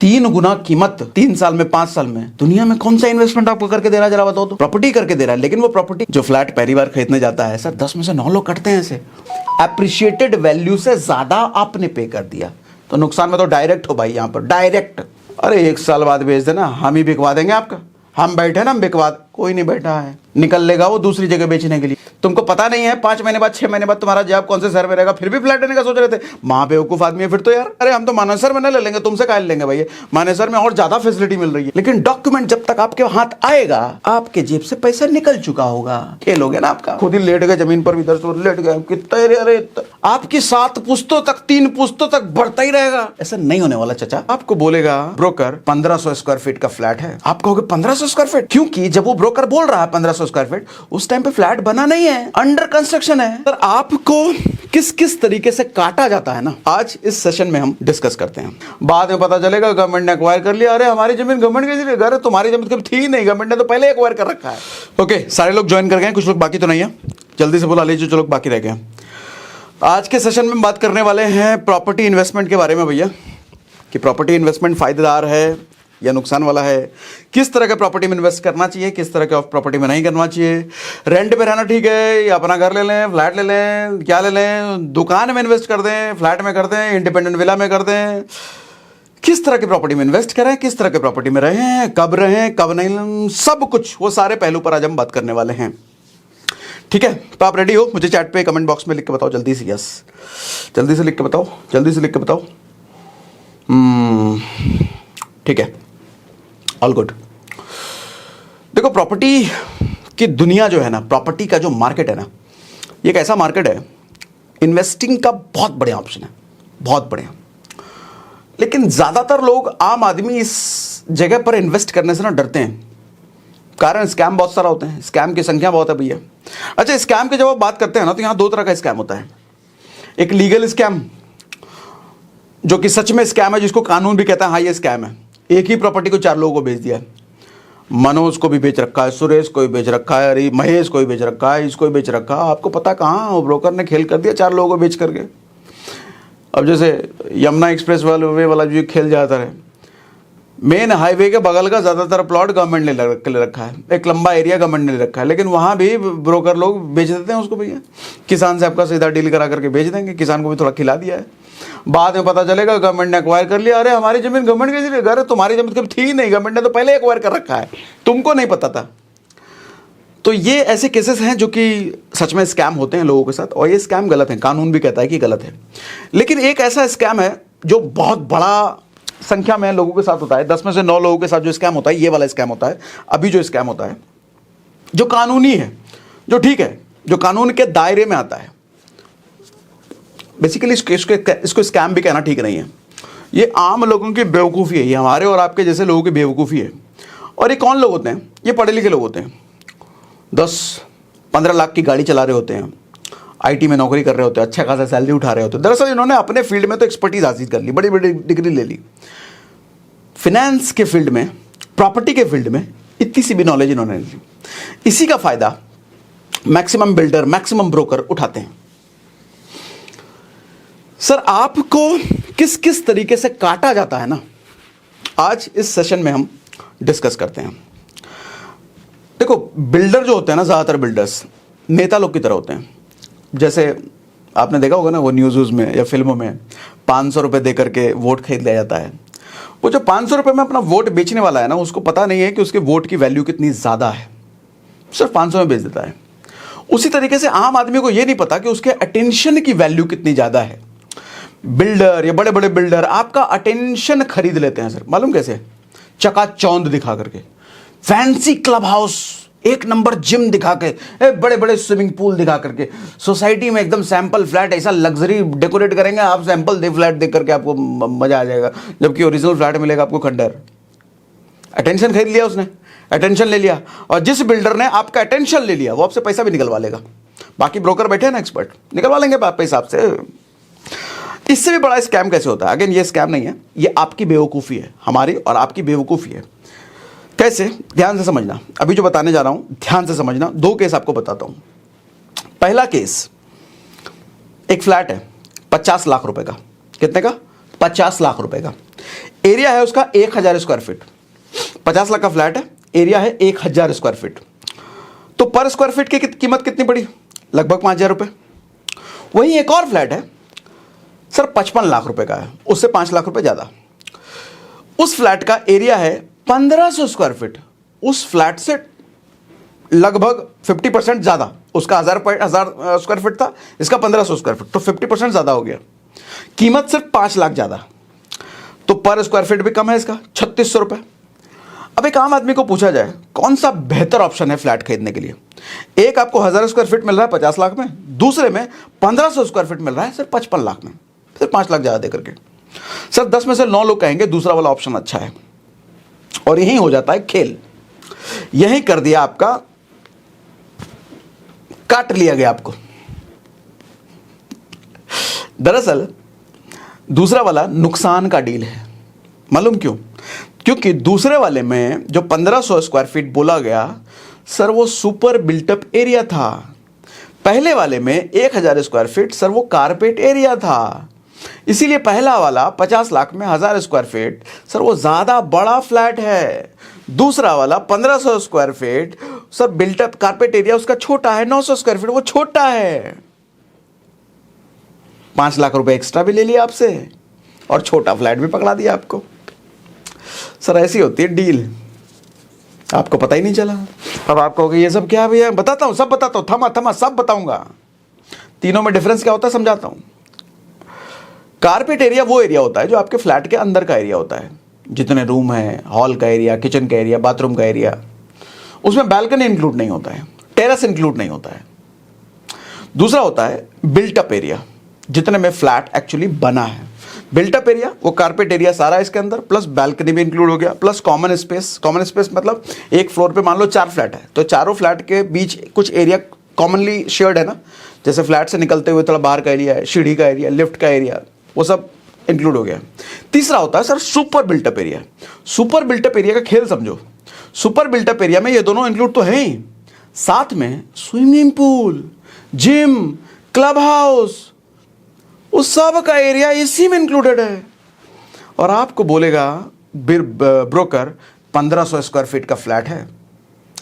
3 गुना कीमत 3 साल में 5 साल में। दुनिया में कौन सा इन्वेस्टमेंट आपको करके दे रहा है, जरा बताओ तो। प्रॉपर्टी करके दे रहा है, लेकिन वो प्रॉपर्टी जो फ्लैट पहली बार खरीदने जाता है सर, 10 में से 9 लोग कटते हैं ऐसे। एप्रिशिएटेड वैल्यू से ज्यादा आपने पे कर दिया तो नुकसान में तो डायरेक्ट हो भाई, यहां पर डायरेक्ट। अरे 1 साल बाद बेच देना, हम ही बिकवा देंगे आपका। हम बैठे ना, हम बिकवा, कोई नहीं बैठा है, निकल लेगा वो दूसरी जगह बेचने के लिए। तुमको पता नहीं है 5 महीने बाद 6 महीने बाद तुम्हारा जॉब कौन से शहर में रहेगा, फिर भी फ्लैट लेने का सोच रहे थे। माँ बेवकूफ आदमी है फिर तो यार। अरे हम तो मानेसर में ना ले लेंगे, तुमसे काहे लेंगे भैया, मानेसर में और ज्यादा फैसिलिटी मिल रही है। लेकिन डॉक्यूमेंट जब तक आपके हाथ आएगा, आपके जेब से पैसा निकल चुका होगा। खेल हो गया ना आपका। खुद ही लेट गए जमीन पर, इधर से लेट गए कितने। अरे आपकी 7 पुश्तों तक, 3 पुश्तों तक बढ़ता ही रहेगा। ऐसा नहीं होने वाला चाचा। आपको बोलेगा ब्रोकर 1500 स्क्वायर फीट का फ्लैट है, आप कहोगे 1500 स्क्वायर फीट, क्योंकि जब वो ब्रोकर बोल रहा है 1500 स्क्वायर फीट, उस टाइम पे फ्लैट बना नहीं है, अंडर कंस्ट्रक्शन है। सर आपको किस किस तरीके से काटा जाता है ना, आज इस सेशन में हम डिस्कस करते हैं। बाद में पता चलेगा गवर्नमेंट ने एक्वायर कर लिया। अरे हमारी जमीन गवर्नमेंट कैसे ले गया, तुम्हारी जमीन कभी थी नहीं, गवर्नमेंट ने तो पहले एक्वायर कर रखा है। ओके, सारे लोग ज्वाइन कर गए, कुछ लोग बाकी तो नहीं है, जल्दी से बुला लीजिए जो लोग बाकी रह गए। आज के सेशन में बात करने वाले हैं प्रॉपर्टी इन्वेस्टमेंट के बारे में भैया, कि प्रॉपर्टी इन्वेस्टमेंट फायदेदार है या नुकसान वाला है, किस तरह के प्रॉपर्टी में इन्वेस्ट करना चाहिए, किस तरह के ऑफ प्रॉपर्टी में नहीं करना चाहिए, रेंट पे रहना ठीक है या अपना घर ले लें, फ्लैट ले लें, क्या ले लें, दुकान में इन्वेस्ट कर दें, फ्लैट में कर दें, इंडिपेंडेंट विला में कर दें, किस तरह की प्रॉपर्टी में इन्वेस्ट करें, किस तरह के प्रॉपर्टी में रहें, कब नहीं, सब कुछ वो सारे पहलू पर आज हम बात करने वाले हैं। ठीक है, तो आप रेडी हो? मुझे चैट पे कमेंट बॉक्स में लिख के बताओ जल्दी से। यस, जल्दी से लिख के बताओ, जल्दी से लिख के बताओ। ठीक है, ऑल गुड। देखो, प्रॉपर्टी की दुनिया जो है ना, प्रॉपर्टी का जो मार्केट है ना, ये एक ऐसा मार्केट है, इन्वेस्टिंग का बहुत बढ़िया ऑप्शन है, बहुत बढ़िया। लेकिन ज़्यादातर लोग, आम आदमी इस जगह पर इन्वेस्ट करने से ना डरते हैं, कारण स्कैम बहुत सारा होते हैं, स्कैम की संख्या बहुत है भैया। अच्छा, स्कैम की जब आप बात करते हैं ना, तो यहाँ 2 तरह का स्कैम होता है। एक लीगल स्कैम, जो कि सच में स्कैम है, जिसको कानून भी कहता है हाँ ये स्कैम है। एक ही प्रॉपर्टी को 4 लोगों को बेच दिया है, मनोज को भी बेच रखा है, सुरेश को भी बेच रखा है, अरे महेश को भी बेच रखा है, इसको भी बेच रखा है। आपको पता कहाँ, वो ब्रोकर ने खेल कर दिया 4 लोगों को बेच करके। अब जैसे यमुना एक्सप्रेस वे वाला जो खेल जाता है, मेन हाईवे के बगल का ज़्यादातर प्लॉट गवर्नमेंट ने ले रखा है, एक लंबा एरिया गवर्नमेंट ने ले रखा है, लेकिन वहाँ भी ब्रोकर लोग बेच देते हैं उसको भैया। किसान से आपका सीधा डील करा करके बेच देंगे, किसान को भी थोड़ा खिला दिया है, बाद में पता चलेगा गवर्नमेंट ने एक्वायर कर लिया। अरे हमारी जमीन गवर्नमेंट कैसे ले गया, अरे तुम्हारी जमीन कभी थी नहीं, गवर्नमेंट ने तो पहले एक्वायर कर रखा है, तुमको नहीं पता था। तो ये ऐसे केसेस हैं जो कि सच में स्कैम होते हैं लोगों के साथ, और ये स्कैम गलत है, कानून भी कहता है कि गलत है। लेकिन एक ऐसा स्कैम है जो बहुत बड़ा संख्या में लोगों के साथ होता है, 10 में से 9 लोगों के साथ जो स्कैम होता है, ये वाला स्कैम होता है। अभी जो स्कैम होता है, जो कानूनी है, जो ठीक है, जो कानून के दायरे में आता है, बेसिकली इसको स्कैम भी कहना ठीक नहीं है। ये आम लोगों की बेवकूफ़ी है, ये हमारे और आपके जैसे लोगों की बेवकूफ़ी है। और ये कौन लोग होते हैं? ये पढ़े लिखे लोग होते हैं, 10-15 लाख की गाड़ी चला रहे होते हैं, आईटी में नौकरी कर रहे होते हैं, अच्छा खासा सैलरी उठा रहे होते हैं। दरअसल इन्होंने अपने फील्ड में तो एक्सपर्टीज हासिल कर ली, बड़ी बड़ी डिग्री ले ली, फिनेंस के फील्ड में, प्रॉपर्टी के फील्ड में इतनी सी भी नॉलेज इन्होंने ली। इसी का फायदा मैक्सिमम बिल्डर, मैक्सिमम ब्रोकर उठाते हैं। सर आपको किस किस तरीके से काटा जाता है ना, आज इस सेशन में हम डिस्कस करते हैं। देखो, बिल्डर जो होते हैं ना, ज़्यादातर बिल्डर्स नेता लोग की तरह होते हैं। जैसे आपने देखा होगा ना, वो न्यूज़ में या फिल्मों में 500 रुपये दे करके वोट खरीद लिया जाता है। वो जो 500 रुपये में अपना वोट बेचने वाला है ना, उसको पता नहीं है कि उसके वोट की वैल्यू कितनी ज़्यादा है, सिर्फ 500 में बेच देता है। उसी तरीके से आम आदमी को ये नहीं पता कि उसके अटेंशन की वैल्यू कितनी ज़्यादा है। बिल्डर या बड़े बड़े बिल्डर आपका अटेंशन खरीद लेते हैं सर, मालूम कैसे? चकाचौंध दिखा करके, fancy club house, 1 number gym दिखा के, बड़े बड़े स्विमिंग पूल दिखा करके, सोसाइटी में एकदम सैंपल फ्लैट ऐसा लग्जरी डेकोरेट करेंगे, आप सैंपल दे फ्लैट देख करके आपको मजा आ जाएगा, जबकि ओरिजिनल फ्लैट मिलेगा आपको खंडर। अटेंशन खरीद लिया उसने, अटेंशन ले लिया, और जिस बिल्डर ने आपका अटेंशन ले लिया वो आपसे पैसा भी निकलवा लेगा। बाकी ब्रोकर बैठे हैं ना, एक्सपर्ट, निकलवा लेंगे पैसा आपसे। इससे भी बड़ा स्कैम कैसे होता है? अगेन ये स्कैम नहीं है, ये आपकी बेवकूफ़ी है, हमारी और आपकी बेवकूफ़ी है। कैसे? ध्यान से समझना, अभी जो बताने जा रहा हूं ध्यान से समझना। 2 केस आपको बताता हूं। पहला केस, एक फ्लैट है 50 लाख रुपए का। कितने का? 50 लाख रुपए का। एरिया है उसका 1000 स्क्वायर फीट, 50 लाख का फ्लैट है, एरिया है 1000 स्क्वायर फीट, तो पर स्क्वायर फीट की कीमत कितनी पड़ी? लगभग 5000 रुपये। वहीं एक और फ्लैट है सर 55 लाख रुपए का है, उससे 5 लाख रुपए ज्यादा। उस फ्लैट का एरिया है 1500 स्क्वायर फीट, उस फ्लैट से लगभग 50% ज्यादा। उसका 1000 स्क्वायर फीट था, इसका 1500 स्क्वायर फीट, तो 50% ज्यादा हो गया। कीमत सिर्फ 5 लाख ज्यादा, तो पर स्क्वायर फीट भी कम है इसका 3600 रुपए। अब एक आम आदमी को पूछा जाए कौन सा बेहतर ऑप्शन है फ्लैट खरीदने के लिए? एक आपको 1000 स्क्वायर फीट मिल रहा है 50 लाख में, दूसरे में 1500 स्क्वायर फीट मिल रहा है सिर्फ 55 लाख में, सिर्फ 5 लाख ज्यादा दे करके। सर 10 में से 9 लोग कहेंगे दूसरा वाला ऑप्शन अच्छा है, और यही हो जाता है खेल। यही कर दिया आपका, काट लिया गया आपको। दरअसल दूसरा वाला नुकसान का डील है। मालूम क्यों? क्योंकि दूसरे वाले में जो 1500 स्क्वायर फीट बोला गया सर वो सुपर बिल्टअप एरिया था। पहले वाले में 1000 स्क्वायर फीट सर वो कारपेट एरिया था। इसीलिए पहला वाला 50 लाख में 1000 स्क्वायर फीट सर वो ज्यादा बड़ा फ्लैट है। दूसरा वाला 1500 square feet sir built up carpet area उसका छोटा है, 900 स्क्वायर फीट वो छोटा है। 5 लाख रुपए एक्स्ट्रा भी ले लिया आपसे और छोटा फ्लैट भी पकड़ा दिया आपको। सर ऐसी होती है डील, आपको पता ही नहीं चला। अब आप कहोगे ये सब क्या है भैया? बताता हूं, सब बताता हूं, थमा थमा सब बताऊंगा। तीनों में डिफरेंस क्या होता है समझाता हूं। कारपेट एरिया वो एरिया होता है जो आपके फ्लैट के अंदर का एरिया होता है, जितने रूम है, हॉल का एरिया, किचन का एरिया, बाथरूम का एरिया, उसमें बैल्कनी इंक्लूड नहीं होता है, टेरेस इंक्लूड नहीं होता है। दूसरा होता है बिल्टअप एरिया, जितने में फ्लैट एक्चुअली बना है। बिल्टअप एरिया वो कारपेट एरिया सारा इसके अंदर, प्लस बैल्कनी भी इंक्लूड हो गया, plus common space. Common space मतलब एक फ्लोर पे मान लो 4 फ्लैट है, तो चारों फ्लैट के बीच कुछ एरिया कॉमनली शेयर्ड है ना, जैसे फ्लैट से निकलते हुए थोड़ा बाहर का एरिया है, सीढ़ी का एरिया, लिफ्ट का एरिया, वो सब इंक्लूड हो गया। तीसरा होता है sir super built up area. Super built up area का खेल समझो। सुपर बिल्टअप एरिया में ये दोनों इंक्लूड तो है ही, साथ में swimming pool, gym, club house, उस सब का एरिया इसी में इंक्लूडेड है। और आपको बोलेगा ब्रोकर 1500 स्क्वायर फीट का फ्लैट है।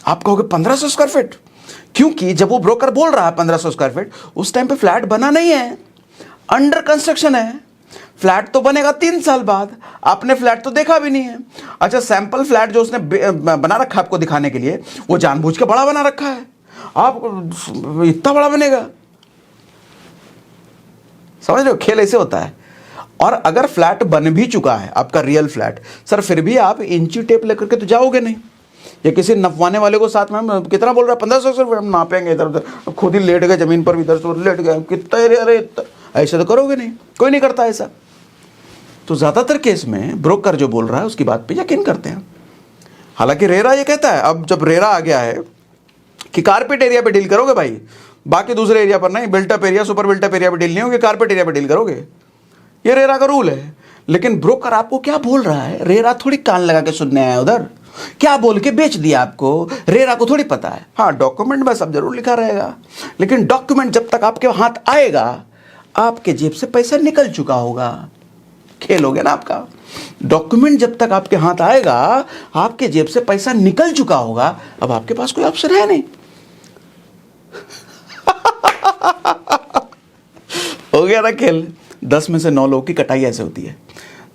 आप कहोगे 1500 स्क्वायर फीट? क्योंकि जब वो ब्रोकर बोल रहा है 1500 स्क्वायर फीट, उस टाइम पे फ्लैट बना नहीं है, अंडर कंस्ट्रक्शन है। फ्लैट तो बनेगा 3 साल बाद, आपने फ्लैट तो देखा भी नहीं है। अच्छा, सैंपल फ्लैट जो उसने बना रखा आपको दिखाने के लिए, वो जानबूझ के बड़ा बना रखा है। आप इतना बड़ा बनेगा, समझ रहे हो? खेल ऐसे होता है। और अगर फ्लैट बन भी चुका है आपका रियल फ्लैट, सर फिर भी आप इंची टेप लेकर के तो जाओगे नहीं, या किसी नपवाने वाले को साथ में कितना बोल रहा है 1500 से हम नापेंगे इधर उधर, खुद ही लेट गए जमीन पर, इधर से लेट गए, कितना अरे ऐसा तो करोगे नहीं, कोई नहीं करता ऐसा। तो ज्यादातर केस में ब्रोकर जो बोल रहा है उसकी बात पे यकीन करते हैं। हालांकि रेरा ये कहता है, अब जब रेरा आ गया है कि कारपेट एरिया पे डील करोगे भाई, बाकी दूसरे एरिया पर नहीं, built up area, super built up area पे डील नहीं होगी, कारपेट एरिया पे डील करोगे। ये रेरा का रूल है। लेकिन ब्रोकर आपको क्या बोल रहा है, रेरा थोड़ी कान लगा के सुनने आया उधर, क्या बोल के बेच दिया आपको, रेरा को थोड़ी पता है। हाँ, डॉक्यूमेंट में सब जरूर लिखा रहेगा, लेकिन डॉक्यूमेंट जब तक आपके हाथ आएगा, आपके जेब से पैसा निकल चुका होगा। खेल हो गया ना आपका। डॉक्यूमेंट जब तक आपके हाथ आएगा, आपके जेब से पैसा निकल चुका होगा, अब आपके पास कोई ऑप्शन है नहीं। हो गया ना खेल। 10 में से 9 लोगों की कटाई ऐसे होती है।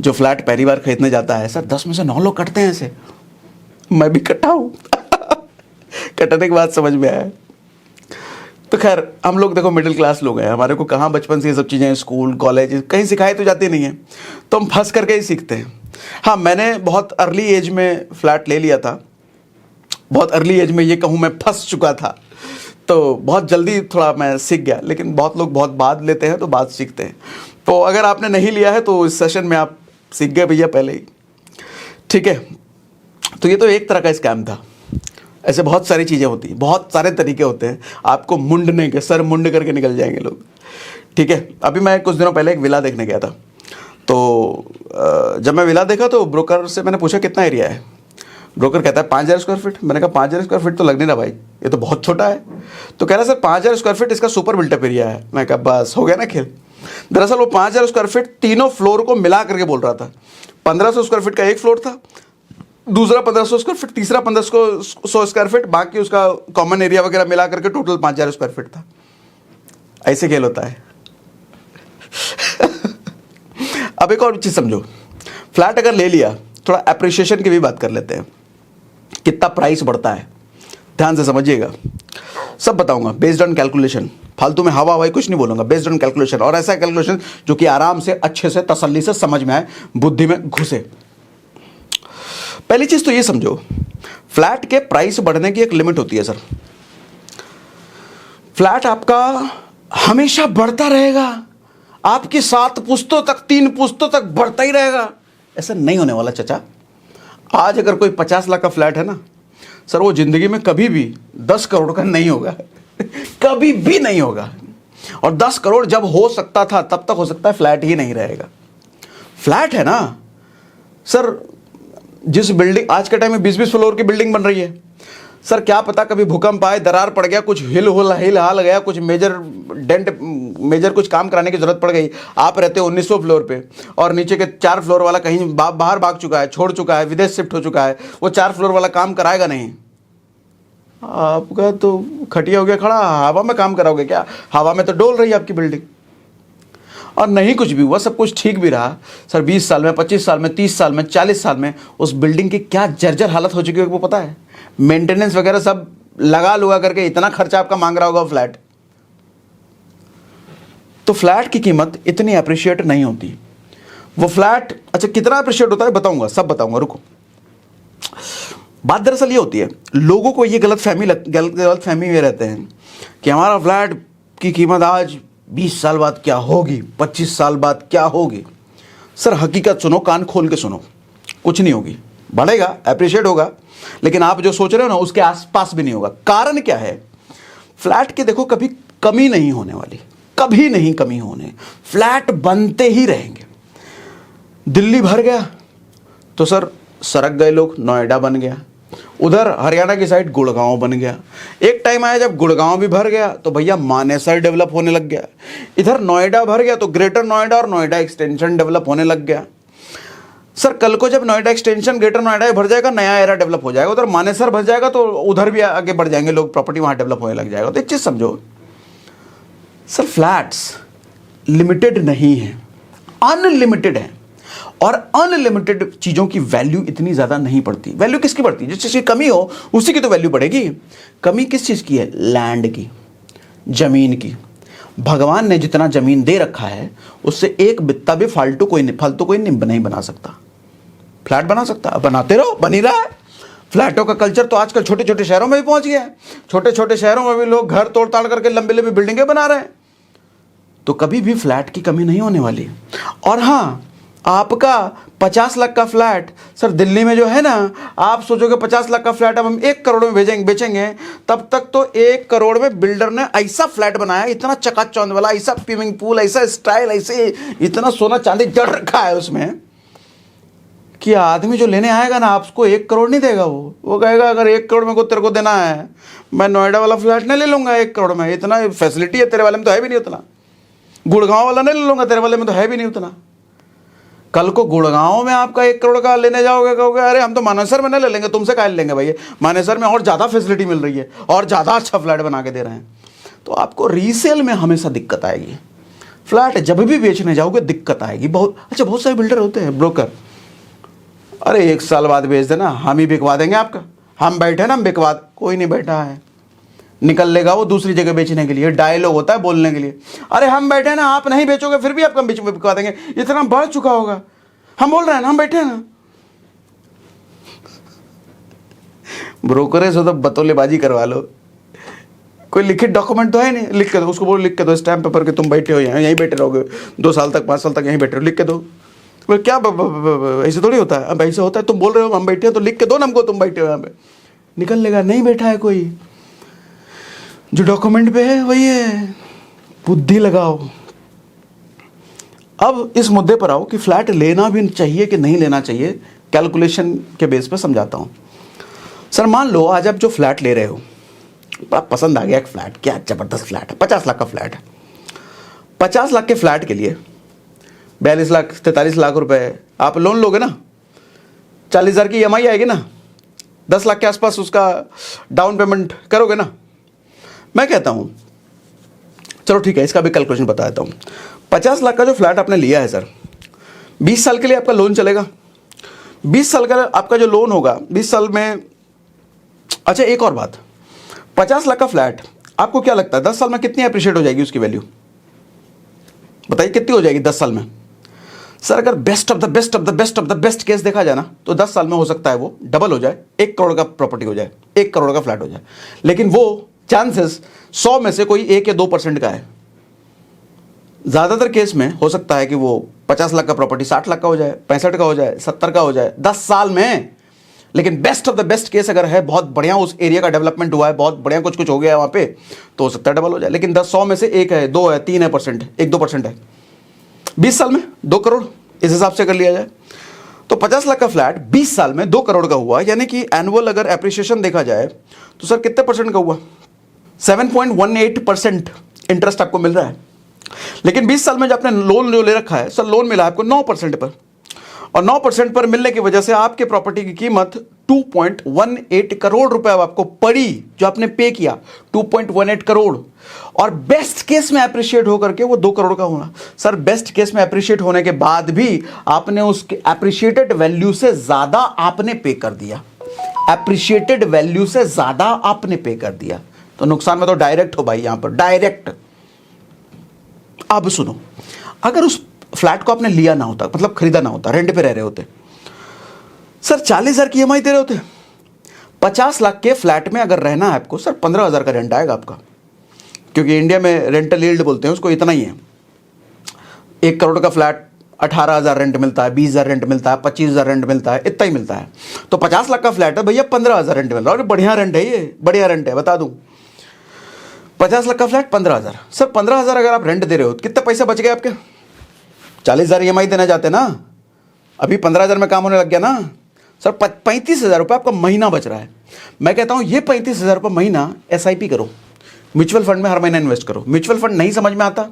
जो फ्लैट पहली बार खरीदने जाता है, सर 10 में से 9 लोग कटते हैं ऐसे। मैं भी कटा हूं। कटने के बाद समझ में आया। तो खैर, हम लोग देखो मिडिल क्लास लोग हैं, हमारे को कहाँ बचपन से ये सब चीज़ें स्कूल कॉलेज कहीं सिखाई तो जाती नहीं है, तो हम फंस करके ही सीखते हैं। हाँ, मैंने बहुत अर्ली एज में फ्लैट ले लिया था, बहुत अर्ली एज में ये कहूँ मैं फंस चुका था, तो बहुत जल्दी थोड़ा मैं सीख गया। लेकिन बहुत लोग बहुत बाद लेते हैं तो बाद सीखते हैं। तो अगर आपने नहीं लिया है तो इस सेशन में आप सीख गए भैया पहले ही, ठीक है। तो ये तो एक तरह का स्कैम था। ऐसे बहुत सारी चीज़ें होती हैं, बहुत सारे तरीके होते हैं आपको मुंडने के, सर मुंड करके निकल जाएंगे लोग, ठीक है। अभी मैं कुछ दिनों पहले एक विला देखने गया था, तो जब मैं विला देखा तो ब्रोकर से मैंने पूछा कितना एरिया है। ब्रोकर कहता है 5000 स्क्वायर फीट। मैंने कहा 5000 स्क्वायर फीट तो लग नहीं रहा भाई, ये तो बहुत छोटा है। तो कह रहा सर 5000 स्क्वायर फीट इसका सुपर बिल्टअप एरिया है। मैं कहा बस हो गया ना खेल। दरअसल वो 5000 स्क्वायर फीट तीनों फ्लोर को मिला करके बोल रहा था। 1500 स्क्वायर फीट का एक फ्लोर था, दूसरा 1500 स्क्वायर फीट, तीसरा 1500 स्क्वायर फीट, बाकी उसका कॉमन एरिया वगैरह मिला करके टोटल 5000 स्क्वायर फीट था। ऐसे खेल होता है। अब एक और चीज समझो, फ्लैट अगर ले लिया, थोड़ा एप्रिसिएशन की भी बात कर लेते हैं, कितना प्राइस बढ़ता है, ध्यान से समझिएगा। सब बताऊंगा बेस्ड ऑन कैलकुलेशन, फालतू में हवा हवाई कुछ नहीं बोलूंगा, बेस्ड ऑन कैलकुलेशन, और ऐसा कैलकुलेशन जो कि आराम से अच्छे से तसल्ली से समझ में आए, बुद्धि में घुसे। पहली चीज तो ये समझो, फ्लैट के प्राइस बढ़ने की एक लिमिट होती है सर। फ्लैट आपका हमेशा बढ़ता रहेगा, आपकी 7 पुश्तों तक, 3 पुश्तों तक बढ़ता ही रहेगा, ऐसा नहीं होने वाला चचा। आज अगर कोई 50 लाख का फ्लैट है ना सर, वो जिंदगी में कभी भी 10 करोड़ का नहीं होगा। कभी भी नहीं होगा। और 10 करोड़ जब हो सकता था तब तक हो सकता है फ्लैट ही नहीं रहेगा। फ्लैट है ना सर, जिस बिल्डिंग आज के टाइम में 20-20 फ्लोर की बिल्डिंग बन रही है सर, क्या पता कभी भूकंप आए, दरार पड़ गया, कुछ हिल हाल गया, कुछ मेजर कुछ काम कराने की जरूरत पड़ गई, आप रहते हो 1900 फ्लोर पे और नीचे के 4 फ्लोर वाला कहीं बाहर भाग चुका है, छोड़ चुका है, विदेश शिफ्ट हो चुका है, वो 4 फ्लोर वाला काम कराएगा नहीं। आपका तो खटिया हो गया खड़ा, हवा में काम कराओगे क्या? हवा में तो डोल रही है आपकी बिल्डिंग। और नहीं कुछ भी हुआ, सब कुछ ठीक भी रहा सर, 20 साल में, 25 साल में, 30 साल में, 40 साल में उस बिल्डिंग की क्या जर्जर हालत हो चुकी है वो पता है? मेंटेनेंस वगैरह सब लगा लुगा करके इतना खर्चा आपका मांग रहा होगा फ्लैट। तो फ्लैट की कीमत इतनी अप्रिशिएट नहीं होती। वो फ्लैट अच्छा कितना अप्रिशिएट होता है बताऊंगा, सब बताऊंगा, रुको। बात दरअसल ये होती है, लोगों को ये गलत फहमी में रहते हैं कि हमारा फ्लैट की कीमत आज 20 साल बाद क्या होगी, 25 साल बाद क्या होगी। सर हकीकत सुनो, कान खोल के सुनो, कुछ नहीं होगी, बढ़ेगा, एप्रिशिएट होगा, लेकिन आप जो सोच रहे हो ना उसके आसपास भी नहीं होगा। कारण क्या है? फ्लैट के देखो कभी कमी नहीं होने वाली, कभी नहीं कमी होने, फ्लैट बनते ही रहेंगे। दिल्ली भर गया तो सर सरक गए लोग, नोएडा बन गया, उधर हरियाणा की साइड गुड़गांव बन गया। एक टाइम आया जब गुड़गांव भी भर गया तो भैया मानेसर डेवलप होने लग गया। इधर नोएडा भर गया तो ग्रेटर नोएडा और नोएडा एक्सटेंशन डेवलप होने लग गया। सर कल को जब नोएडा एक्सटेंशन ग्रेटर नोएडा भर जाएगा, नया एरा डेवलप हो जाएगा, उधर मानेसर भर जाएगा तो उधर भी आगे बढ़ जाएंगे लोग, प्रॉपर्टी वहां डेवलप होने लग जाएगा। तो एक चीज समझो सर, फ्लैट्स लिमिटेड नहीं है, अनलिमिटेड है। और अनलिमिटेड चीजों की वैल्यू इतनी ज्यादा नहीं पड़ती। वैल्यू किसकी बढ़ती है? जिस चीज की कमी हो उसी की तो वैल्यू बढ़ेगी। कमी किस चीज की है? लैंड की, जमीन की। भगवान ने जितना जमीन दे रखा है उससे एक बित्ता भी फालतू कोई नहीं बना सकता। फ्लैट बना सकता? बनाते रहो, बन ही रहा है। फ्लैटों का कल्चर तो आजकल छोटे छोटे शहरों में भी पहुंच गया है। छोटे छोटे शहरों में भी लोग घर तोड़ ताड़ करके लंबी लंबी बिल्डिंगें बना रहे हैं। तो कभी भी फ्लैट की कमी नहीं होने वाली। और हाँ, आपका 50 लाख का फ्लैट सर दिल्ली में जो है ना, आप सोचोगे 50 लाख का फ्लैट अब हम 1 करोड़ में बेचेंगे, तब तक तो 1 करोड़ में बिल्डर ने ऐसा फ्लैट बनाया, इतना चकाचौंध वाला, ऐसा स्विमिंग पूल, ऐसा स्टाइल, ऐसे इतना सोना चांदी जड़ रखा है उसमें कि आदमी जो लेने आएगा ना आपको 1 करोड़ नहीं देगा। वो कहेगा अगर 1 करोड़ में को तेरे को देना है, मैं नोएडा वाला फ्लैट नहीं ले लूंगा 1 करोड़ में, इतना फैसिलिटी है तेरे वाले में तो है भी नहीं उतना। गुड़गांव वाला नहीं ले लूंगा, तेरे वाले में तो है भी नहीं उतना। कल को गुड़गांव में आपका 1 करोड़ का लेने जाओगे, कहोगे अरे हम तो मानेसर में नहीं ले लेंगे, तुमसे क्या लेंगे भाई, मानेसर में और ज़्यादा फैसिलिटी मिल रही है और ज़्यादा अच्छा फ्लैट बना के दे रहे हैं। तो आपको रीसेल में हमेशा दिक्कत आएगी। फ्लैट जब भी बेचने जाओगे दिक्कत आएगी। बहुत सारे बिल्डर होते हैं, ब्रोकर, अरे 1 साल बाद बेच देना, हम ही बिकवा देंगे आपका, हम बैठे ना, हम बिकवा। कोई नहीं बैठा है, निकल लेगा वो दूसरी जगह बेचने के लिए। डायलॉग होता है बोलने के लिए, अरे हम बैठे ना, आप नहीं बेचोगे फिर भी आपका बीच में बिकवा देंगे, इतना बढ़ चुका होगा, हम बोल रहे हैं ना, हम बैठे हैं ना। ब्रोकरेज हो तो बतौलेबाजी करवा लो, कोई लिखित डॉक्यूमेंट तो है नहीं, लिख के दो उसको, बोलो लिख के दो स्टैम्प पेपर के तुम बैठे हो यहाँ, यहीं बैठे रहोगे 2 साल तक, 5 साल तक यहीं बैठे रहो, लिख के दो। बोले क्या ऐसे थोड़ी होता है? अब ऐसे होता है, तुम बोल रहे हो हम बैठे हैं तो लिख के दो ना हमको, तुम बैठे हो यहाँ पे। निकल लेगा, नहीं बैठा है कोई, जो डॉक्यूमेंट पे है वही है। बुद्धि लगाओ। अब इस मुद्दे पर आओ कि फ्लैट लेना भी चाहिए कि नहीं लेना चाहिए, कैलकुलेशन के बेस पे समझाता हूं। सर मान लो आज आप जो फ्लैट ले रहे हो, बड़ा पसंद आ गया एक फ्लैट, क्या जबरदस्त फ्लैट है, 50 लाख का फ्लैट है। 50 लाख के फ्लैट के लिए 42 लाख 43 लाख रुपए आप लोन लोगे ना, 40,000 की EMI आएगी ना, 10 लाख के आसपास उसका डाउन पेमेंट करोगे ना। मैं कहता हूं चलो ठीक है, इसका भी कैलकुलेशन बता देता हूं। 50 लाख का जो फ्लैट आपने लिया है सर, 20 साल के लिए आपका लोन चलेगा। 20 साल का आपका जो लोन होगा 20 साल में। अच्छा एक और बात, 50 लाख का फ्लैट आपको क्या लगता है 10 साल में कितनी अप्रिशिएट हो जाएगी उसकी वैल्यू? बताइए कितनी हो जाएगी 10 साल में? सर अगर best of the best of the best of the best case देखा जाए ना, तो 10 साल में हो सकता है वो डबल हो जाए, 1 करोड़ का प्रॉपर्टी हो जाए, 1 करोड़ का फ्लैट हो जाए। लेकिन वो चांसेस 100 में से कोई 1 या 2% का है। ज्यादातर केस में हो सकता है कि वो 50 लाख का प्रॉपर्टी 60 लाख का हो जाए, 65 का हो जाए, 70 का हो जाए 10 साल में। लेकिन best of the best case अगर है, बहुत बढ़िया उस एरिया का डेवलपमेंट हुआ है, बहुत बढ़िया कुछ कुछ हो गया है वहां पे, तो हो सकता है डबल हो जाए। लेकिन 100 में से 1 है, 2 है, 3 है परसेंट, 1-2% है। 20 साल में 2 करोड़ इस हिसाब से अगर लिया जाए तो 50 लाख का फ्लैट 20 साल में 2 करोड़ का हुआ, यानी कि एनुअल अगर एप्रिसिएशन देखा जाए तो सर कितने परसेंट का हुआ? 7.18% इंटरेस्ट आपको मिल रहा है। लेकिन 20 साल में जो आपने लोन जो ले रखा है सर, लोन मिला आपको 9% पर, और 9% पर मिलने की वजह से आपके प्रॉपर्टी की कीमत 2.18 करोड़ रुपए अब आपको पड़ी, जो आपने पे किया 2.18 करोड़। और बेस्ट केस में अप्रिशिएट होकर के वो 2 करोड़ का होना। सर बेस्ट केस में अप्रिशिएट होने के बाद भी आपने उसके अप्रिशिएटेड वैल्यू से ज्यादा आपने पे कर दिया, अप्रिशिएटेड वैल्यू से ज्यादा आपने पे कर दिया, तो नुकसान में तो डायरेक्ट हो भाई, यहां पर डायरेक्ट। अब सुनो, अगर उस फ्लैट को आपने लिया ना होता, मतलब खरीदा ना होता, रेंट पे रह रहे होते, सर 40,000 की EMI दे रहे होते। 50 लाख के फ्लैट में अगर रहना है आपको सर, 15,000 का रेंट आएगा आपका, क्योंकि इंडिया में रेंटल यील्ड बोलते हैं उसको, इतना ही है। 1 करोड़ का फ्लैट 18,000 रेंट मिलता है, 20,000 रेंट मिलता है, 25,000 रेंट मिलता है, इतना ही मिलता है। तो 50 लाख का फ्लैट है भैया, 15,000 रेंट मिल रहा है, और बढ़िया रेंट है, ये बढ़िया रेंट है, बता दूं। 50 लाख का फ्लैट 15,000, सर 15,000 अगर आप रेंट दे रहे हो, कितने पैसे बच गए आपके? 40,000 EMI देना चाहते ना, अभी 15,000 में काम होने लग गया ना सर। 35,000 रुपये आपका महीना बच रहा है। मैं कहता हूं ये 35,000 रुपये महीना SIP करो, म्यूचुअल फंड में हर महीना इन्वेस्ट करो। म्यूचुअल फंड नहीं समझ में आता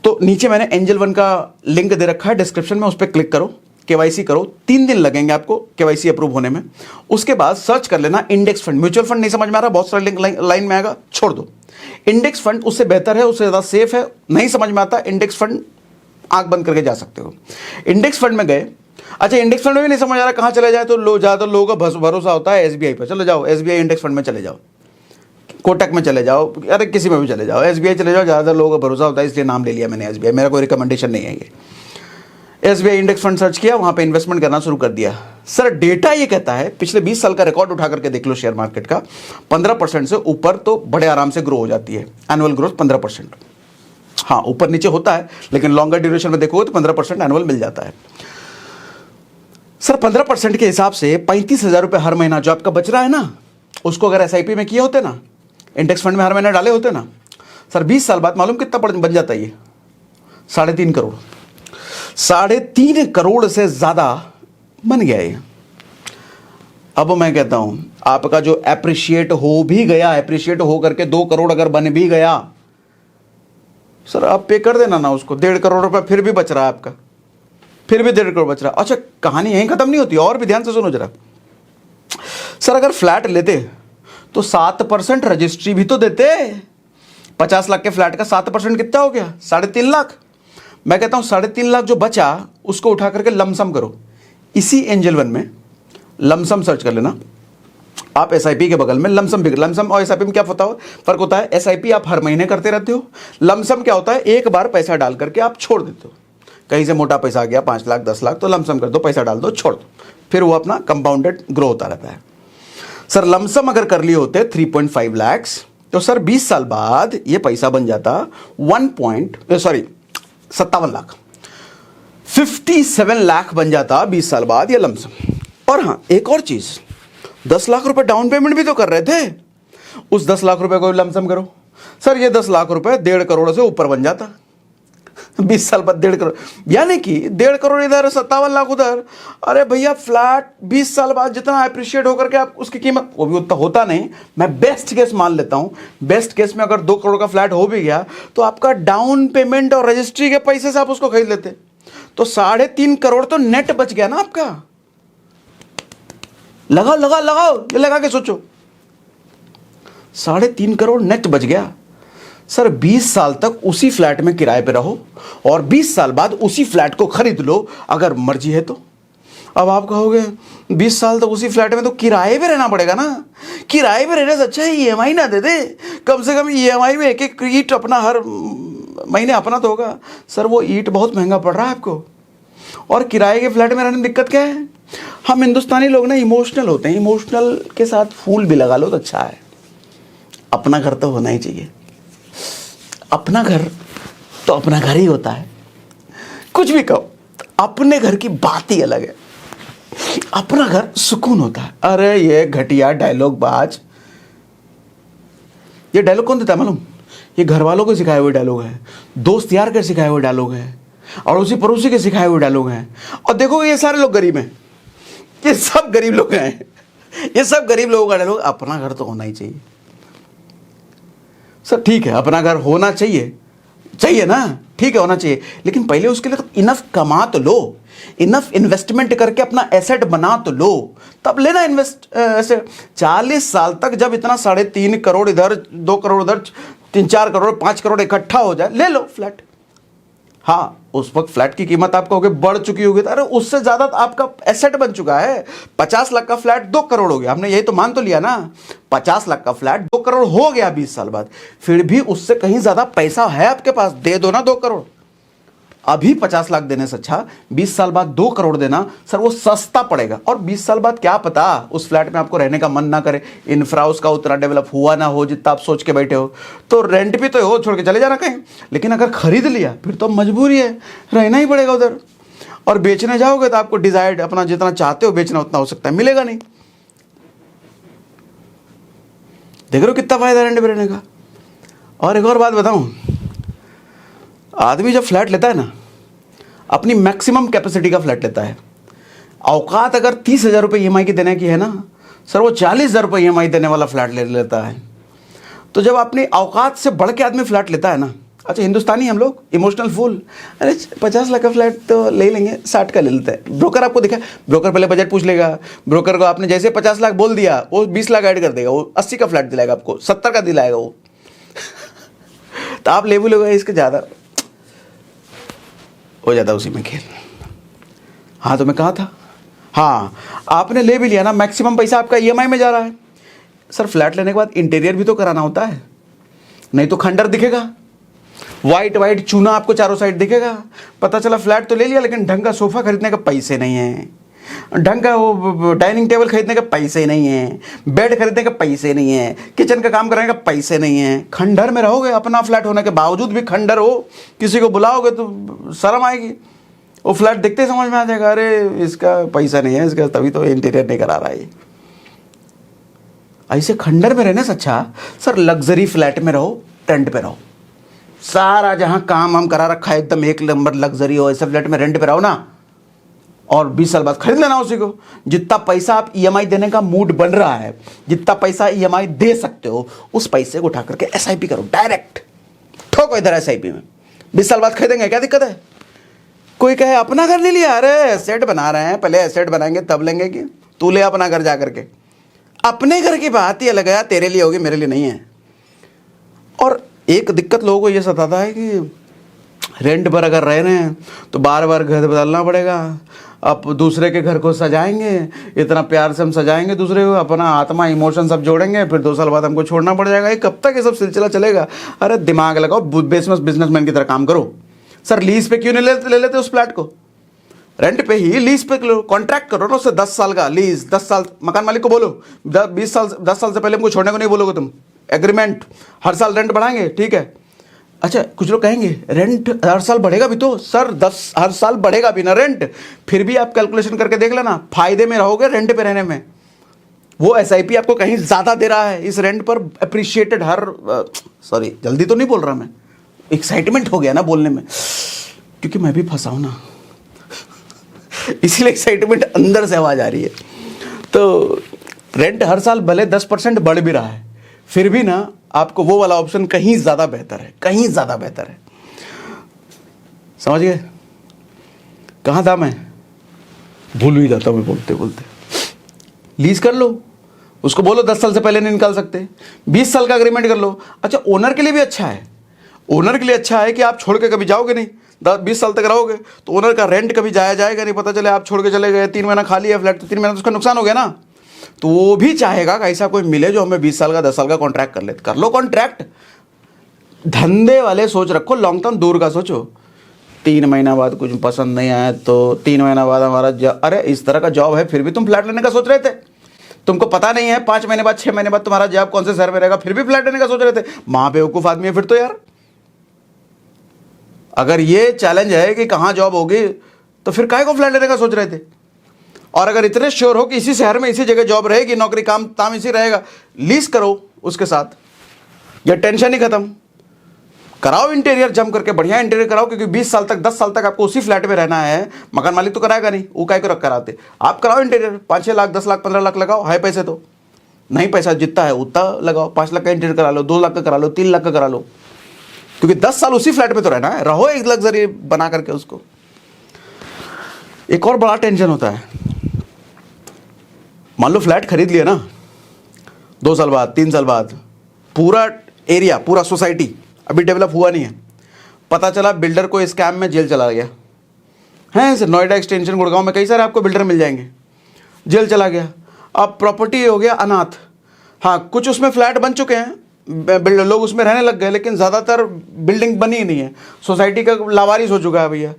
तो नीचे मैंने एंजल वन का लिंक दे रखा है डिस्क्रिप्शन में, उस पर क्लिक करो, KYC करो, 3 दिन लगेंगे आपको KYC अप्रूव होने में। उसके बाद सर्च कर लेना इंडेक्स फंड। म्यूचुअल फंड नहीं समझ में आ रहा, बहुत सारे लिंक लाइन में आएगा, छोड़ दो। इंडेक्स फंड उससे बेहतर है, उससे ज़्यादा सेफ है। नहीं समझ में आता, इंडेक्स फंड आंख बंद करके जा सकते हो। इंडेक्स फंड में गए, अच्छा इंडेक्स फंड में भी नहीं समझ आ रहा कहाँ चले जाए, तो ज़्यादातर लोगों का भरोसा होता है SBI पर। चलो जाओ SBI इंडेक्स फंड में चले जाओ, कोटक में चले जाओ, अरे किसी में भी चले जाओ, SBI चले जाओ। ज़्यादातर लोगों का भरोसा होता है, इसलिए नाम ले लिया मैंने SBI, मेरा कोई रिकमेंडेशन नहीं है ये। SBI इंडेक्स फंड सर्च किया, वहाँ पे इन्वेस्टमेंट करना शुरू कर दिया। सर डेटा ये कहता है, पिछले 20 साल का रिकॉर्ड उठा करके देख लो शेयर मार्केट का, 15% से ऊपर तो बड़े आराम से ग्रो हो जाती है, एनुअल ग्रोथ 15%। हाँ ऊपर नीचे होता है, लेकिन लॉन्गर ड्यूरेशन में देखोगे तो 15% एनुअल मिल जाता है। सर 15% के हिसाब से 35,000 रुपये हर महीना जो आपका बच रहा है ना, उसको अगर SIP में किए होते ना, इंडेक्स फंड में हर महीने डाले होते ना, सर 20 साल बाद मालूम कितना बन जाता है ये? 3.5 करोड़। 3.5 करोड़ से ज्यादा बन गया ये। अब मैं कहता हूं आपका जो एप्रिशिएट हो भी गया, एप्रिशिएट हो करके 2 करोड़ अगर बन भी गया, सर आप पे कर देना ना उसको, 1.5 करोड़ रुपए फिर भी बच रहा है आपका, फिर भी 1.5 करोड़ बच रहा है। अच्छा कहानी यहीं खत्म नहीं होती, और भी ध्यान से सुनो जरा। सर अगर फ्लैट लेते तो 7% रजिस्ट्री भी तो देते। 50 लाख के फ्लैट का 7% कितना हो गया? 3.5 लाख। मैं कहता हूं 3.5 लाख जो बचा उसको उठा करके लमसम करो। इसी एंजल वन में लमसम सर्च कर लेना आप, SIP के बगल में लमसम। लमसम और SIP में क्या फर्क होता है? SIP आप हर महीने करते रहते हो, लमसम क्या होता है? एक बार पैसा डाल करके आप छोड़ देते हो। कहीं से मोटा पैसा आ गया 5 लाख 10 लाख, तो लमसम कर दो, पैसा डाल दो, छोड़ दो, फिर वो अपना कंपाउंडेड ग्रो होता रहता है। सर लमसम अगर कर लिए होते 3.5 लाख, तो सर 20 साल बाद ये पैसा बन जाता 57 लाख, 57 लाख बन जाता 20 साल बाद ये लमसम। और हाँ एक और चीज, 10 लाख रुपए डाउन पेमेंट भी तो कर रहे थे, उस 10 लाख रुपए को लमसम करो, सर ये 10 लाख रुपए 1.5 करोड़ से ऊपर बन जाता 20 साल बाद। 1.5 करोड़, यानी कि 1.5 करोड़ इधर, 57 लाख उधर। अरे भैया फ्लैट 20 साल बाद जितना अप्रिशिएट होकर के आप उसकी कीमत, वो भी उतना होता नहीं, मैं बेस्ट केस मान लेता हूं। बेस्ट केस में अगर 2 करोड़ का फ्लैट हो भी गया तो आपका डाउन पेमेंट और रजिस्ट्री के पैसे से आप उसको खरीद लेते। तो 3.5 करोड़ तो नेट बच गया ना आपका। लगाओ लगाओ लगाओ, ये लगा के सोचो, 3.5 करोड़ नेट बच गया। सर 20 साल तक उसी फ्लैट में किराए पे रहो और 20 साल बाद उसी फ्लैट को खरीद लो अगर मर्जी है तो। अब आप कहोगे 20 साल तक उसी फ्लैट में तो किराए पे रहना पड़ेगा ना। किराए पे रहने से अच्छा है ईएमआई ना दे दे, कम से कम ईएमआई में एक एक ईंट अपना हर महीने अपना तो होगा। सर वो ईंट बहुत महंगा पड़ रहा है आपको, और किराए के फ्लैट में रहने में दिक्कत क्या है। हम हिंदुस्तानी लोग ना इमोशनल होते हैं, इमोशनल के साथ फूल भी लगा लो तो अच्छा है। अपना घर तो होना ही चाहिए, अपना घर तो अपना घर ही होता है। कुछ भी कहो, अपने घर की बात ही अलग है। अपना घर सुकून होता है। अरे ये घटिया डायलॉग बाज, ये डायलॉग कौन देता है मालूम? ये घर वालों के सिखाए हुए डायलॉग है, दोस्त यार के सिखाए हुए डायलॉग है, अड़ोसी पड़ोसी के सिखाए हुए डायलॉग हैं। और देखो ये सारे लोग गरीब हैं, ये सब गरीब लोग हैं, ये सब गरीब लोगों का डायलॉग। अपना घर तो होना ही चाहिए। सर ठीक है, अपना घर होना चाहिए, चाहिए ना, ठीक है होना चाहिए, लेकिन पहले उसके लिए इनफ कमा तो लो, इनफ इन्वेस्टमेंट करके अपना एसेट बना तो लो, तब लेना इन्वेस्ट ऐसे। 40 साल तक जब इतना 3.5 करोड़ इधर, 2 करोड़ उधर, 3-4 करोड़ 5 करोड़ इकट्ठा हो जाए, ले लो फ्लैट। हाँ उस वक्त फ्लैट की कीमत आपको होगी बढ़ चुकी होगी, अरे उससे ज्यादा आपका एसेट बन चुका है। 50 लाख का फ्लैट 2 करोड़ हो गया, हमने यही तो मान तो लिया ना। 50 लाख का फ्लैट 2 करोड़ हो गया 20 साल बाद, फिर भी उससे कहीं ज्यादा पैसा है आपके पास, दे दो ना 2 करोड़। अभी 50 लाख देने से अच्छा 20 साल बाद 2 करोड़ देना। सर वो सस्ता पड़ेगा, और 20 साल बाद क्या पता उस फ्लैट में आपको रहने का मन ना करे, इंफ्रा उसका उतना डेवलप हुआ ना हो जितना आप सोच के बैठे हो, तो रेंट भी तो हो, छोड़ के चले जाना कहीं। लेकिन अगर खरीद लिया फिर तो मजबूरी है, रहना ही पड़ेगा उधर। और बेचने जाओगे तो आपको डिजायर्ड अपना जितना चाहते हो बेचना उतना हो सकता है, मिलेगा नहीं। देख रहे हो कितना फायदा रेंट पे रहने का। और एक और बात बताऊं, आदमी जब फ्लैट लेता है ना, अपनी मैक्सिमम कैपेसिटी का फ्लैट लेता है। औकात अगर 30,000 रुपये ईएमआई की देने की है ना, सर वो 40,000 रुपये ईएमआई देने वाला फ्लैट ले लेता है। तो जब अपनी औकात से बढ़ के आदमी फ्लैट लेता है ना, अच्छा हिंदुस्तानी हम लोग इमोशनल फूल, अरे 50 लाख का फ्लैट तो ले लेंगे, 60 का ले लेते हैं। ब्रोकर आपको दिखा, ब्रोकर पहले बजट पूछ लेगा, ब्रोकर को आपने जैसे 50 लाख बोल दिया वो 20 लाख ऐड कर देगा, वो 80 का फ्लैट दिलाएगा आपको, 70 का दिलाएगा वो। तो आप ले भी लोगे इसके ज़्यादा हो जाता उसी में खेल। हाँ तो मैं कहा था, हाँ आपने ले भी लिया ना, मैक्सिमम पैसा आपका ईएमआई में जा रहा है। सर फ्लैट लेने के बाद इंटीरियर भी तो कराना होता है, नहीं तो खंडर दिखेगा, वाइट वाइट चूना आपको चारों साइड दिखेगा। पता चला फ्लैट तो ले लिया लेकिन ढंग का सोफा खरीदने का पैसे नहीं है, ढंग का वो डाइनिंग टेबल खरीदने का पैसे नहीं है, बेड खरीदने का पैसे नहीं है, किचन का काम करने का पैसे नहीं है। खंडर में रहोगे, अपना फ्लैट होने के बावजूद भी खंडर हो, किसी को बुलाओगे तो शर्म आएगी। वो फ्लैट देखते समझ में आ जाएगा, अरे इसका पैसा नहीं है, इसका तभी तो इंटीरियर नहीं करा रहा है। ऐसे खंडर में रहने से अच्छा सर लग्जरी फ्लैट में रहो, टेंट पे रहो, सारा जहां काम हम करा रखा है एकदम 1 नंबर लग्जरी हो, ऐसे फ्लैट में रेंट पे रहो ना, और 20 साल बाद खरीद लेना उसी को। जितना पैसा आप ईएमआई देने का मूड बन रहा है, जितना पैसा ईएमआई दे सकते हो, उस पैसे को उठा करके एसआईपी करो, डायरेक्ट ठोको इधर एसआईपी में। 20 साल बाद खरीदेंगे, क्या दिक्कत है? कोई कहे अपना घर नहीं लिया, अरे एसेट बना रहे हैं, पहले एसेट बनाएंगे तब लेंगे। कि तू ले अपना घर जा करके, अपने घर की बात ही अलग है, तेरे लिए होगी मेरे लिए नहीं है। और एक दिक्कत लोगों को यह सताता है कि रेंट पर अगर रह रहे हैं तो बार बार घर बदलना पड़ेगा। अब दूसरे के घर को सजाएंगे, इतना प्यार से हम सजाएंगे दूसरे को, अपना आत्मा इमोशन सब जोड़ेंगे, फिर 2 साल बाद हमको छोड़ना पड़ जाएगा। ये कब तक ये सब सिलसिला चलेगा? अरे दिमाग लगाओ, बिजनेसमैन की तरह काम करो। सर लीज पे क्यों नहीं ले लेते उस फ्लैट को? रेंट पे ही, लीज पे लो, कॉन्ट्रैक्ट करो ना उससे 10 साल का लीज। 10 साल मकान मालिक को बोलो, 10 साल से पहले हमको छोड़ने को नहीं बोलोगे तुम, एग्रीमेंट, हर साल रेंट बढ़ाएंगे, ठीक है। अच्छा कुछ लोग कहेंगे रेंट हर साल बढ़ेगा भी तो। सर हर साल बढ़ेगा भी ना रेंट, फिर भी आप कैलकुलेशन करके देख लेना, फायदे में रहोगे रेंट पे रहने में। वो एसआईपी आपको कहीं ज़्यादा दे रहा है इस रेंट पर, अप्रिशिएटेड सॉरी जल्दी तो नहीं बोल रहा मैं, एक्साइटमेंट हो गया ना बोलने में, क्योंकि मैं भी फंसा हूँ ना इसीलिए एक्साइटमेंट अंदर से आवाज़ आ रही है। तो रेंट हर साल भले 10% बढ़ भी रहा है, फिर भी ना आपको वो वाला ऑप्शन कहीं ज़्यादा बेहतर है, कहीं ज़्यादा बेहतर है। समझ गए? कहाँ था मैं, भूल ही जाता मैं बोलते बोलते। लीज कर लो, उसको बोलो 10 साल से पहले नहीं निकाल सकते, 20 साल का अग्रीमेंट कर लो। अच्छा, ओनर के लिए भी अच्छा है, ओनर के लिए अच्छा है कि आप छोड़ के कभी जाओगे नहीं, 10-20 साल तक रहोगे तो ओनर का रेंट कभी जाएगा नहीं, पता चले आप छोड़ के चले गए, 3 महीना खाली है फ्लैट, तो 3 महीना तो उसका नुकसान हो गया ना। तो वो भी चाहेगा कि ऐसा कोई मिले जो हमें 20 साल का 10 साल का कॉन्ट्रैक्ट कर ले, कर लो कॉन्ट्रैक्ट। धंधे वाले सोच रखो, लॉन्ग टर्म दूर का सोचो। 3 महीना बाद कुछ पसंद नहीं आया तो 3 महीना बाद हमारा अरे इस तरह का जॉब है, फिर भी तुम फ्लैट लेने का सोच रहे थे। तुमको पता नहीं है 5 महीने बाद 6 महीने बाद तुम्हारा जॉब कौन से शहर में रहेगा, फिर भी फ्लैट लेने का सोच रहे थे। वहां बेवकूफ आदमी है फिर तो यार। अगर ये चैलेंज है कि कहां जॉब होगी तो फिर काहे को फ्लैट लेने का सोच रहे थे। और अगर इतने श्योर हो कि इसी शहर में इसी जगह जॉब रहेगी, नौकरी काम ताम इसी रहेगा, लीज करो उसके साथ, या टेंशन ही खत्म। कराओ इंटीरियर जम करके, बढ़िया इंटीरियर कराओ, क्योंकि 20 साल तक 10 साल तक आपको उसी फ्लैट में रहना है। मकान मालिक तो कराएगा नहीं, वो काय को रख कराते, आप कराओ इंटीरियर। 5-6 लाख 10 लाख 15 लाख लगाओ, है पैसे तो नहीं, पैसा जितना है उतना लगाओ। 5 लाख का इंटीरियर करा लो, 2 लाख का करा लो, 3 लाख का करा लो, क्योंकि 10 साल उसी फ्लैट में तो रहना है। रहो एक लग्जरी बना करके उसको। एक और बड़ा टेंशन होता है, मान लो फ्लैट खरीद लिया ना, 2 साल बाद 3 साल बाद पूरा एरिया पूरा सोसाइटी अभी डेवलप हुआ नहीं है, पता चला बिल्डर को स्कैम में जेल चला गया है। सर नोएडा एक्सटेंशन गुड़गांव में कई सारे आपको बिल्डर मिल जाएंगे, जेल चला गया। अब प्रॉपर्टी हो गया अनाथ। हाँ, कुछ उसमें फ्लैट बन चुके हैं, बिल्डर लोग उसमें रहने लग गए, लेकिन ज़्यादातर बिल्डिंग बनी ही नहीं है, सोसाइटी का लावारिस हो चुका है भैया।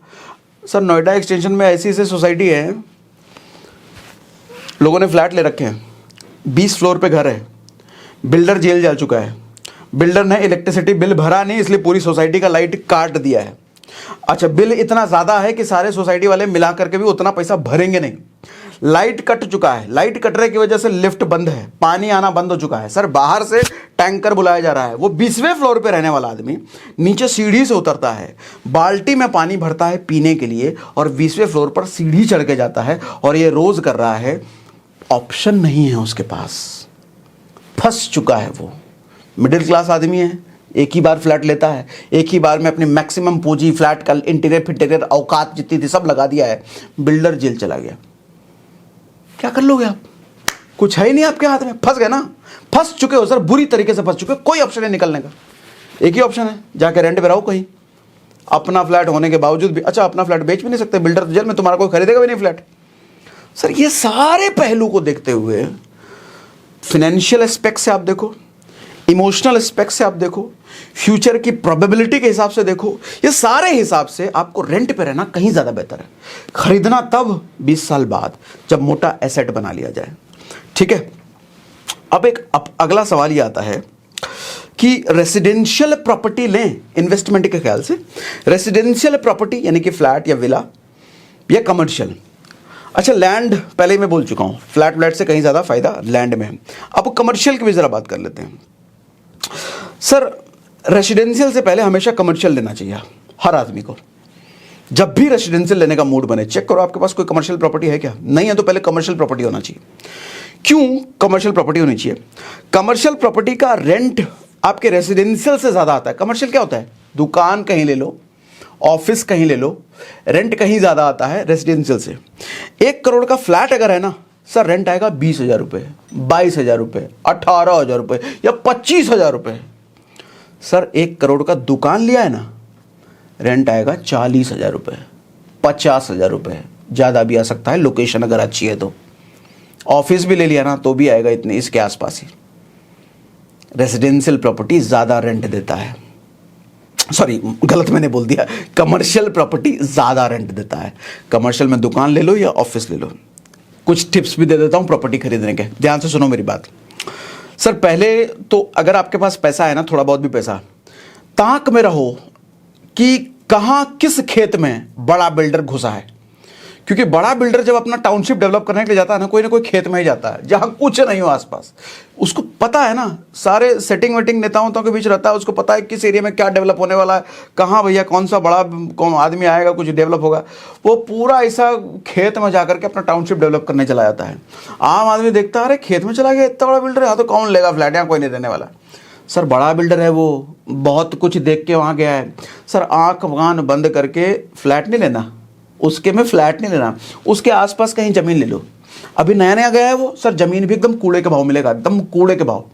सर नोएडा एक्सटेंशन में ऐसी ऐसी सोसाइटी है, लोगों ने फ्लैट ले रखे हैं, 20 फ्लोर पे घर है, बिल्डर जेल जा चुका है, बिल्डर ने इलेक्ट्रिसिटी बिल भरा नहीं, इसलिए पूरी सोसाइटी का लाइट काट दिया है। अच्छा, बिल इतना ज़्यादा है कि सारे सोसाइटी वाले मिला करके भी उतना पैसा भरेंगे नहीं। लाइट कट चुका है, लाइट कटने की वजह से लिफ्ट बंद है, पानी आना बंद हो चुका है। सर बाहर से टैंकर बुलाया जा रहा है, वो 20वें फ्लोर पे रहने वाला आदमी नीचे सीढ़ी से उतरता है, बाल्टी में पानी भरता है पीने के लिए, और 20वें फ्लोर पर सीढ़ी चढ़ के जाता है, और ये रोज कर रहा है। ऑप्शन नहीं है उसके पास, फंस चुका है वो। मिडिल क्लास आदमी है, एक ही बार फ्लैट लेता है, एक ही बार में अपनी मैक्सिमम पूंजी फ्लैट का इंटीरियर फिटीरियर औकात जितनी थी सब लगा दिया है, बिल्डर जेल चला गया। क्या कर लोगे आप, कुछ है ही नहीं आपके हाथ में, फंस गए ना, फंस चुके हो सर, बुरी तरीके से फंस चुके हो। कोई ऑप्शन है निकलने का, एक ही ऑप्शन है, जाके रेंट पे रहो कहीं, अपना फ्लैट होने के बावजूद भी। अच्छा, अपना फ्लैट बेच भी नहीं सकते, बिल्डर तो जेल में, तुम्हारा कोई खरीदेगा भी नहीं फ्लैट। सर ये सारे पहलू को देखते हुए फाइनेंशियल एस्पेक्ट से आप देखो, इमोशनल एस्पेक्ट से आप देखो, फ्यूचर की प्रोबेबिलिटी के हिसाब से देखो, ये सारे हिसाब से आपको रेंट पे रहना कहीं ज़्यादा बेहतर है। खरीदना तब 20 साल बाद जब मोटा एसेट बना लिया जाए। ठीक है, अब अगला सवाल ये आता है कि रेसिडेंशियल प्रॉपर्टी लें इन्वेस्टमेंट के ख्याल से, रेसिडेंशियल प्रॉपर्टी यानी कि फ्लैट या विला या कमर्शियल। अच्छा, लैंड पहले ही मैं बोल चुका हूँ, फ्लैट से कहीं ज़्यादा फायदा लैंड में है। अब कमर्शियल की भी ज़रा बात कर लेते हैं। सर रेसिडेंशियल से पहले हमेशा कमर्शियल लेना चाहिए हर आदमी को। जब भी रेसिडेंशियल लेने का मूड बने, चेक करो आपके पास कोई कमर्शियल प्रॉपर्टी है क्या, नहीं है तो पहले कमर्शियल प्रॉपर्टी होना चाहिए। क्यों कमर्शियल प्रॉपर्टी होनी चाहिए? कमर्शियल प्रॉपर्टी का रेंट आपके रेसिडेंशियल से ज़्यादा आता है। कमर्शियल क्या होता है, दुकान कहीं ले लो, ऑफिस कहीं ले लो, रेंट कहीं ज़्यादा आता है रेसिडेंशियल से। 1 करोड़ का फ्लैट अगर है ना सर, रेंट आएगा 20,000 रुपये, 22,000 रुपये, 18,000 रुपये या 25,000 रुपये। सर 1 करोड़ का दुकान लिया है ना, रेंट आएगा 40,000 रुपये, 50,000 रुपये, ज़्यादा भी आ सकता है लोकेशन अगर अच्छी है तो। ऑफिस भी ले लिया ना तो भी आएगा इतने, इसके आसपास ही। रेसिडेंशियल प्रॉपर्टी ज़्यादा रेंट देता है, सॉरी गलत मैंने बोल दिया, कमर्शियल प्रॉपर्टी ज़्यादा रेंट देता है। कमर्शियल में दुकान ले लो या ऑफिस ले लो। कुछ टिप्स भी दे देता हूँ प्रॉपर्टी खरीदने के, ध्यान से सुनो मेरी बात। सर पहले तो अगर आपके पास पैसा है ना, थोड़ा बहुत भी पैसा, ताक में रहो कि कहाँ किस खेत में बड़ा बिल्डर घुसा है। क्योंकि बड़ा बिल्डर जब अपना टाउनशिप डेवलप करने के लिए जाता है ना, कोई ना कोई खेत में ही जाता है जहाँ कुछ नहीं हो आसपास। उसको पता है ना, सारे सेटिंग वेटिंग नेताओं के बीच रहता है, उसको पता है किस एरिया में क्या डेवलप होने वाला है, कहाँ भैया कौन सा बड़ा कौन आदमी आएगा कुछ डेवलप होगा। वो पूरा ऐसा खेत में जाकर के अपना टाउनशिप डेवलप करने चला जाता है। आम आदमी देखता है अरे खेत में चला गया, इतना बड़ा बिल्डर, यहाँ तो कौन लेगा फ्लैट, यहाँ कोई नहीं रहने वाला। सर बड़ा बिल्डर है वो, बहुत कुछ देख के वहाँ गया है। सर आँख कान बंद करके फ्लैट नहीं लेना, उसके में फ्लैट नहीं लेना, उसके आसपास कहीं ज़मीन ले लो। अभी नया नया गया है वो, सर ज़मीन भी एकदम कूड़े के भाव मिलेगा, एकदम कूड़े के भाव।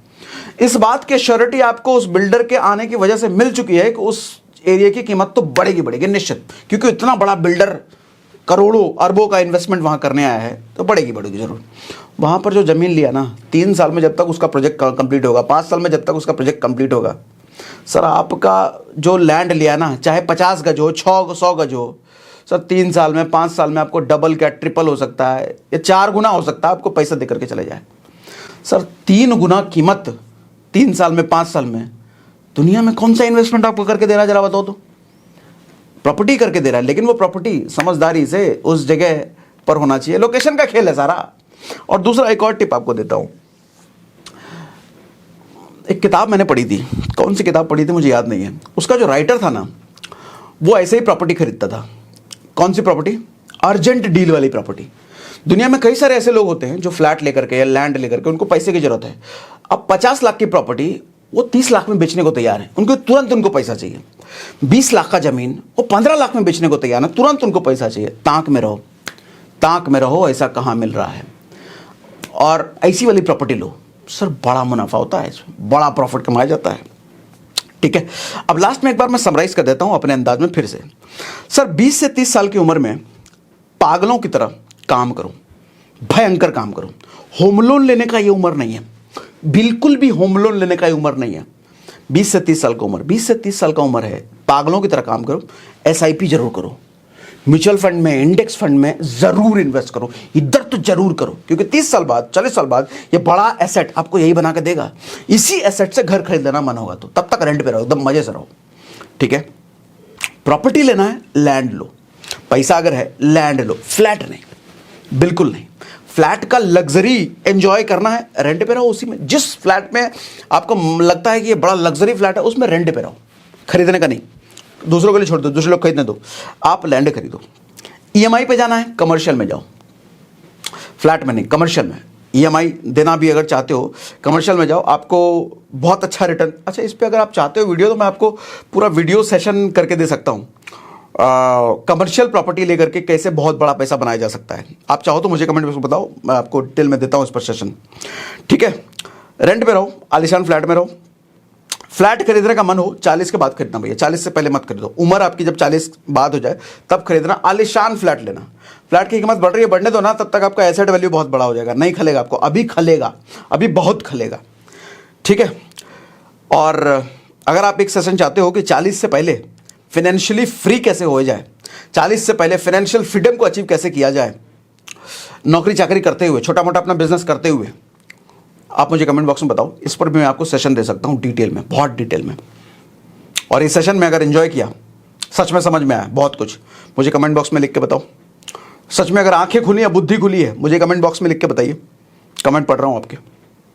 इस बात की श्योरिटी आपको उस बिल्डर के आने की वजह से मिल चुकी है कि उस एरिया की कीमत तो बढ़ेगी निश्चित, क्योंकि इतना बड़ा बिल्डर करोड़ों अरबों का इन्वेस्टमेंट वहाँ करने आया है, तो बढ़ेगी जरूर। वहाँ पर जो ज़मीन लिया ना, 3 साल में जब तक उसका प्रोजेक्ट कंप्लीट होगा, 5 साल में जब तक उसका प्रोजेक्ट कंप्लीट होगा, सर आपका जो लैंड लिया ना, चाहे 50 गज हो, 100 गज हो, सर 3 साल में 5 साल में आपको डबल क्या ट्रिपल हो सकता है, या 4 गुना हो सकता है, आपको पैसा दे करके चले जाए। सर 3 गुना कीमत 3 साल में 5 साल में, दुनिया में कौन सा इन्वेस्टमेंट आपको करके दे रहा है, जरा बताओ तो। प्रॉपर्टी करके दे रहा है, लेकिन वो प्रॉपर्टी समझदारी से उस जगह पर होना चाहिए। लोकेशन का खेल है सारा। और दूसरा एक और टिप आपको देता हूं। एक किताब मैंने पढ़ी थी, कौन सी किताब पढ़ी थी मुझे याद नहीं है, उसका जो राइटर था ना, वो ऐसे ही प्रॉपर्टी खरीदता था। कौन सी प्रॉपर्टी? अर्जेंट डील वाली प्रॉपर्टी। दुनिया में कई सारे ऐसे लोग होते हैं जो फ्लैट लेकर के या लैंड लेकर के, उनको पैसे की जरूरत है। अब 50 लाख की प्रॉपर्टी वो 30 लाख में बेचने को तैयार है, उनको तुरंत उनको पैसा चाहिए। 20 लाख का जमीन वो 15 लाख में बेचने को तैयार है, तुरंत उनको पैसा चाहिए। ताक में रहो, ऐसा कहाँ मिल रहा है। और ऐसी वाली प्रॉपर्टी लो, सर बड़ा मुनाफा होता है इसमें, बड़ा प्रॉफिट कमाया जाता है। ठीक है, अब लास्ट में एक बार मैं समराइज कर देता हूं अपने अंदाज में फिर से। सर 20 से 30 साल की उम्र में पागलों की तरह काम करो, भयंकर काम करो। होम लोन लेने का ये उम्र नहीं है, बिल्कुल भी होम लोन लेने का ये उम्र नहीं है। 20 से 30 साल का उम्र, 20 से 30 साल का उम्र है, पागलों की तरह काम करो। SIP जरूर करो, म्यूचुअल फंड में, इंडेक्स फंड में जरूर इन्वेस्ट करो, इधर तो जरूर करो, क्योंकि 30 साल बाद, 40 साल बाद ये बड़ा एसेट आपको यही बना के देगा। इसी एसेट से घर खरीद लेना मन होगा तो तब तक रेंट पे रहो, एकदम मजे से रहो। ठीक है, प्रॉपर्टी लेना है, लैंड लो। पैसा अगर है, लैंड लो, फ्लैट नहीं, बिल्कुल नहीं। फ्लैट का लग्जरी एंजॉय करना है, रेंट पे रहो उसी में। जिस फ्लैट में आपको लगता है कि ये बड़ा लग्जरी फ्लैट है, उसमें रेंट पे रहो, खरीदने का नहीं। दूसरों के लिए छोड़ दो, दूसरे लोग खरीदने दो, आप लैंड खरीदो। EMI पे जाना है, कमर्शियल में जाओ, फ्लैट में नहीं, कमर्शियल में। EMI देना भी अगर चाहते हो, कमर्शियल में जाओ, आपको बहुत अच्छा रिटर्न। अच्छा, इस पे अगर आप चाहते हो वीडियो, तो मैं आपको पूरा वीडियो सेशन करके दे सकता हूँ, कमर्शियल प्रॉपर्टी लेकर के कैसे बहुत बड़ा पैसा बनाया जा सकता है। आप चाहो तो मुझे कमेंट में बताओ, मैं आपको डिटेल में देता हूँ इस पर सेशन। ठीक है, रेंट पे रहो, आलीशान फ्लैट में रहो। फ्लैट खरीदने का मन हो 40 के बाद खरीदना भैया, 40 से पहले मत खरीदो। उम्र आपकी जब 40 बाद हो जाए तब खरीदना, आलीशान फ्लैट लेना। फ्लैट की कीमत बढ़ रही है, बढ़ने दो ना, तब तक आपका एसेट वैल्यू बहुत बड़ा हो जाएगा। नहीं खलेगा आपको, अभी खलेगा, अभी बहुत खलेगा। ठीक है, और अगर आप एक सेशन चाहते हो कि 40 से पहले फाइनेंशियली फ्री कैसे हो जाए, 40 से पहले फाइनेंशियल फ्रीडम को अचीव कैसे किया जाए, नौकरी चाकरी करते हुए, छोटा मोटा अपना बिजनेस करते हुए, आप मुझे कमेंट बॉक्स में बताओ। इस पर भी मैं आपको सेशन दे सकता हूँ डिटेल में, बहुत डिटेल में। और इस सेशन में अगर एंजॉय किया, सच में समझ में आया बहुत कुछ, मुझे कमेंट बॉक्स में लिख के बताओ। सच में अगर आंखें खुली या बुद्धि खुली है, मुझे कमेंट बॉक्स में लिख के बताइए। कमेंट पढ़ रहा हूँ आपके।